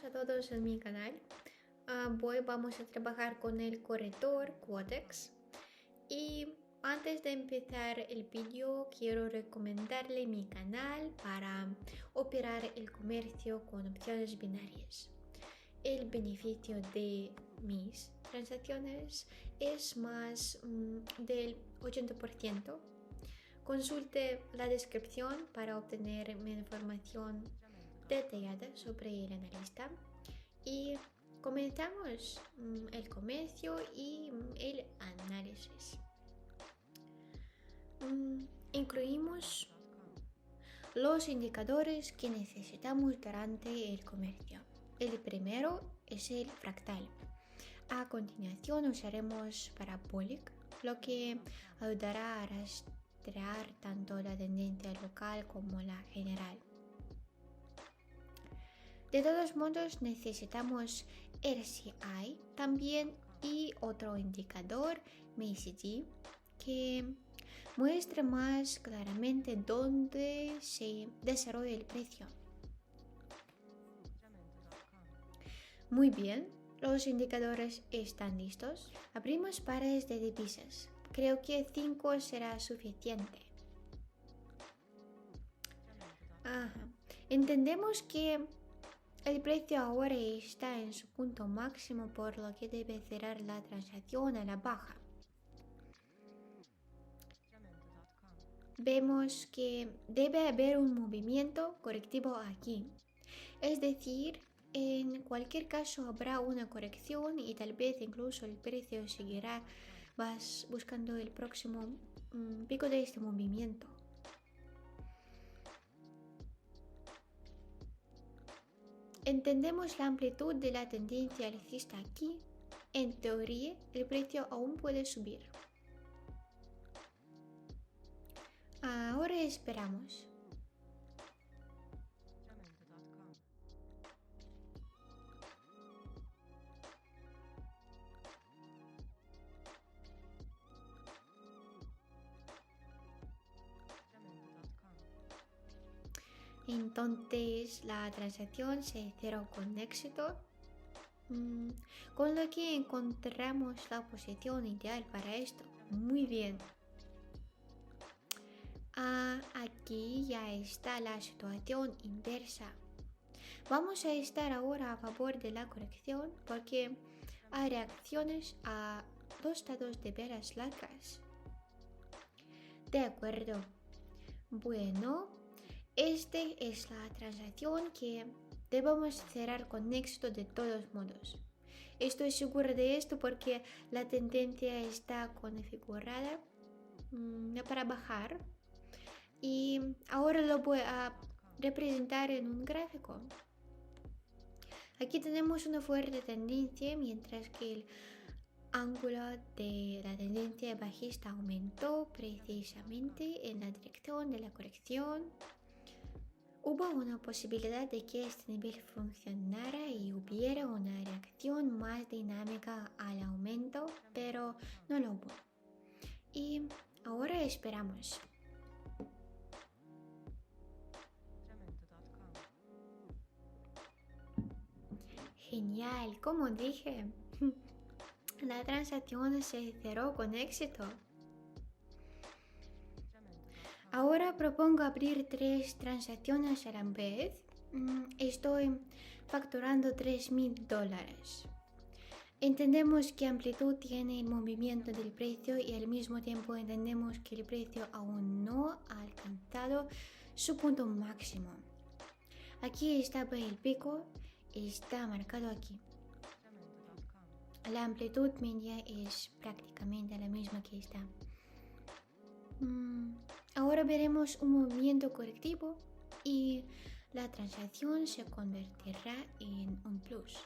a todos en mi canal. Hoy vamos a trabajar con el corrector Quotex. Y antes de empezar el vídeo, quiero recomendarle mi canal para operar el comercio con opciones binarias. El beneficio de mis transacciones es más del 80%. Consulte la descripción para obtener mi información detallada sobre el analista y comenzamos el comercio y el análisis. Incluimos los indicadores que necesitamos durante el comercio. El primero es el fractal. A continuación usaremos Parabolic, lo que ayudará a rastrear tanto la tendencia local como la general. De todos modos necesitamos RSI también y otro indicador, MACD, que muestre más claramente dónde se desarrolla el precio. Muy bien, los indicadores están listos. Abrimos pares de divisas. Creo que 5 será suficiente. Entendemos que el precio ahora está en su punto máximo, por lo que debe cerrar la transacción a la baja. Vemos que debe haber un movimiento correctivo aquí. Es decir, en cualquier caso habrá una corrección y tal vez incluso el precio seguirá buscando el próximo pico de este movimiento. Entendemos la amplitud de la tendencia alcista aquí. En teoría, el precio aún puede subir. Ahora esperamos. Entonces la transacción se cerró con éxito, con lo que encontramos la posición ideal para esto. Muy bien. Aquí ya está la situación inversa. Vamos a estar ahora a favor de la corrección porque hay reacciones a dos estados de velas largas. De acuerdo. Bueno, esta es la transacción que debemos cerrar con éxito de todos modos. Estoy segura de esto porque la tendencia está configurada para bajar y ahora lo voy a representar en un gráfico. Aquí tenemos una fuerte tendencia, mientras que el ángulo de la tendencia bajista aumentó precisamente en la dirección de la corrección. Hubo una posibilidad de que este nivel funcionara y hubiera una reacción más dinámica al aumento, pero no lo hubo. Y ahora esperamos. Genial, como dije, la transacción se cerró con éxito. Ahora propongo abrir 3 transacciones a la vez. Estoy facturando $3,000. Entendemos que amplitud tiene el movimiento del precio y al mismo tiempo entendemos que el precio aún no ha alcanzado su punto máximo. Aquí estaba el pico, está marcado aquí. La amplitud media es prácticamente la misma que esta. Ahora veremos un movimiento correctivo y la transacción se convertirá en un plus.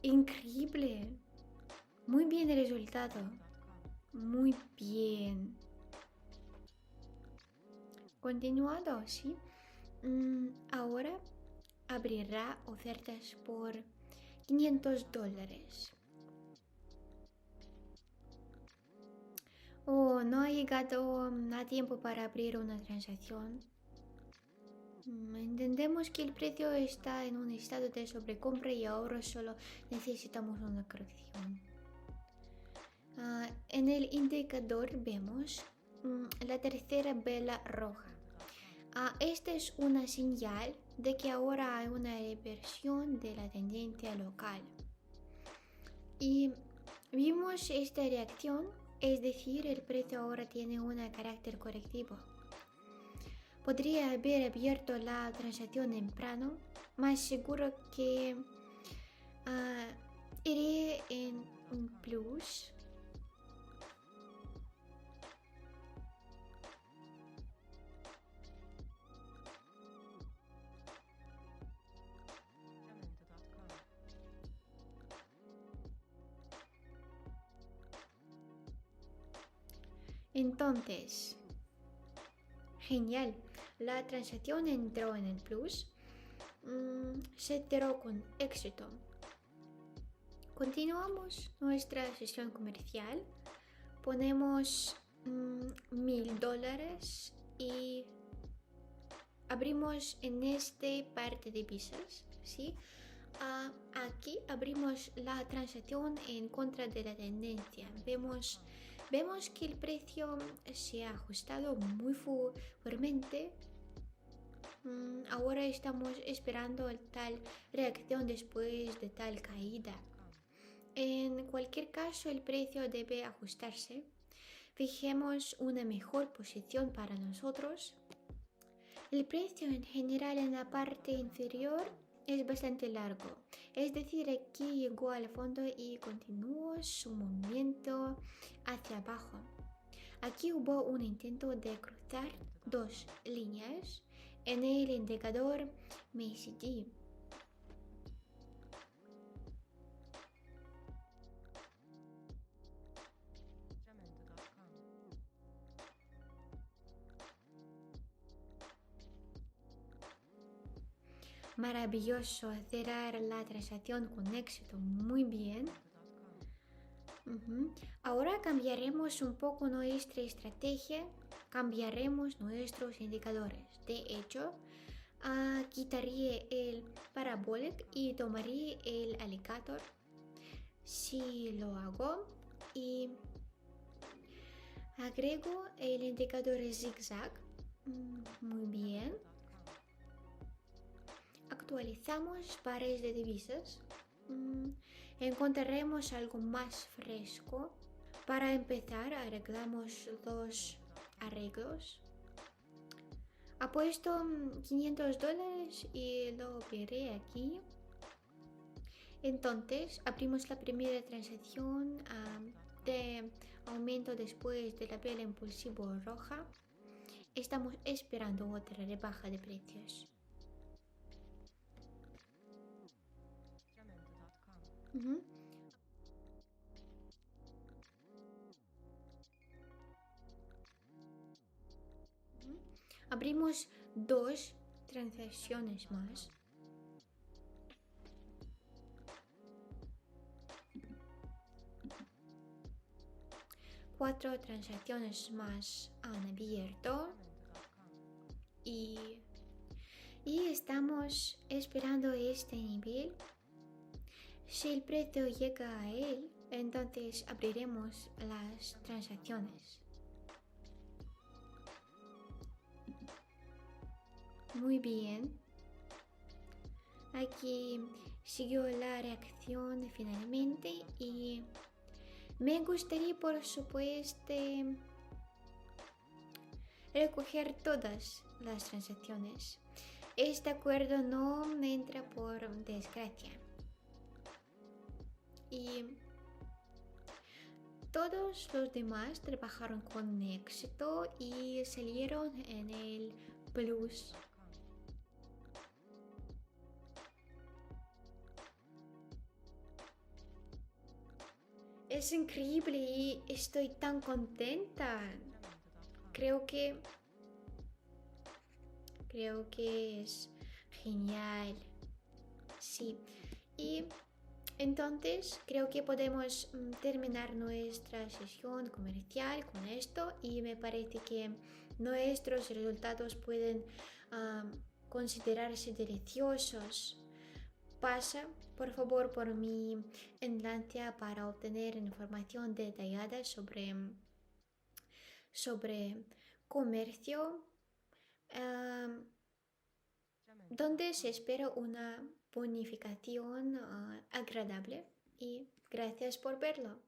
Increíble. Muy bien el resultado. Muy bien. Continuando, ¿sí? Ahora abrirá ofertas por $500. Oh, no ha llegado a tiempo para abrir una transacción. Entendemos que el precio está en un estado de sobrecompra y ahora solo necesitamos una corrección. En el indicador vemos la tercera vela roja. Esta es una señal de que ahora hay una reversión de la tendencia local. Y vimos esta reacción, es decir, el precio ahora tiene un carácter correctivo. Podría haber abierto la transacción temprano, más seguro que iré en un plus. Entonces, genial, la transacción entró en el plus, se cerró con éxito. Continuamos nuestra sesión comercial, ponemos $1000 y abrimos en este par de divisas, ¿sí? Aquí abrimos la transacción en contra de la tendencia. Vemos que el precio se ha ajustado muy fuertemente. Ahora estamos esperando tal reacción después de tal caída. En cualquier caso, el precio debe ajustarse. Fijemos una mejor posición para nosotros. El precio en general en la parte inferior es bastante largo, es decir, aquí llegó al fondo y continuó su movimiento hacia abajo. Aquí hubo un intento de cruzar dos líneas en el indicador MACD. Maravilloso, cerrar la transacción con éxito, muy bien. Ahora cambiaremos un poco nuestra estrategia, cambiaremos nuestros indicadores. De hecho, quitaría el parabolic y tomaría el alligator. Si lo hago y agrego el indicador zigzag, muy bien. Actualizamos pares de divisas. Encontraremos algo más fresco. Para empezar, arreglamos dos arreglos. Apuesto $500 y lo veré aquí. Entonces, abrimos la primera transacción de aumento después de la vela impulsivo roja. Estamos esperando otra rebaja de precios. Abrimos dos transacciones más. Cuatro transacciones más han abierto y estamos esperando este nivel. Si el precio llega a él, entonces abriremos las transacciones. Muy bien. Aquí siguió la reacción finalmente y me gustaría, por supuesto, recoger todas las transacciones. Este acuerdo no me entra por desgracia. Y todos los demás trabajaron con éxito y salieron en el plus. Es increíble y estoy tan contenta. Creo que es genial. Sí. Y entonces creo que podemos terminar nuestra sesión comercial con esto y me parece que nuestros resultados pueden ah, considerarse deliciosos. Pasa por favor por mi enlace para obtener información detallada sobre comercio, am, donde se espera una bonificación agradable y gracias por verlo.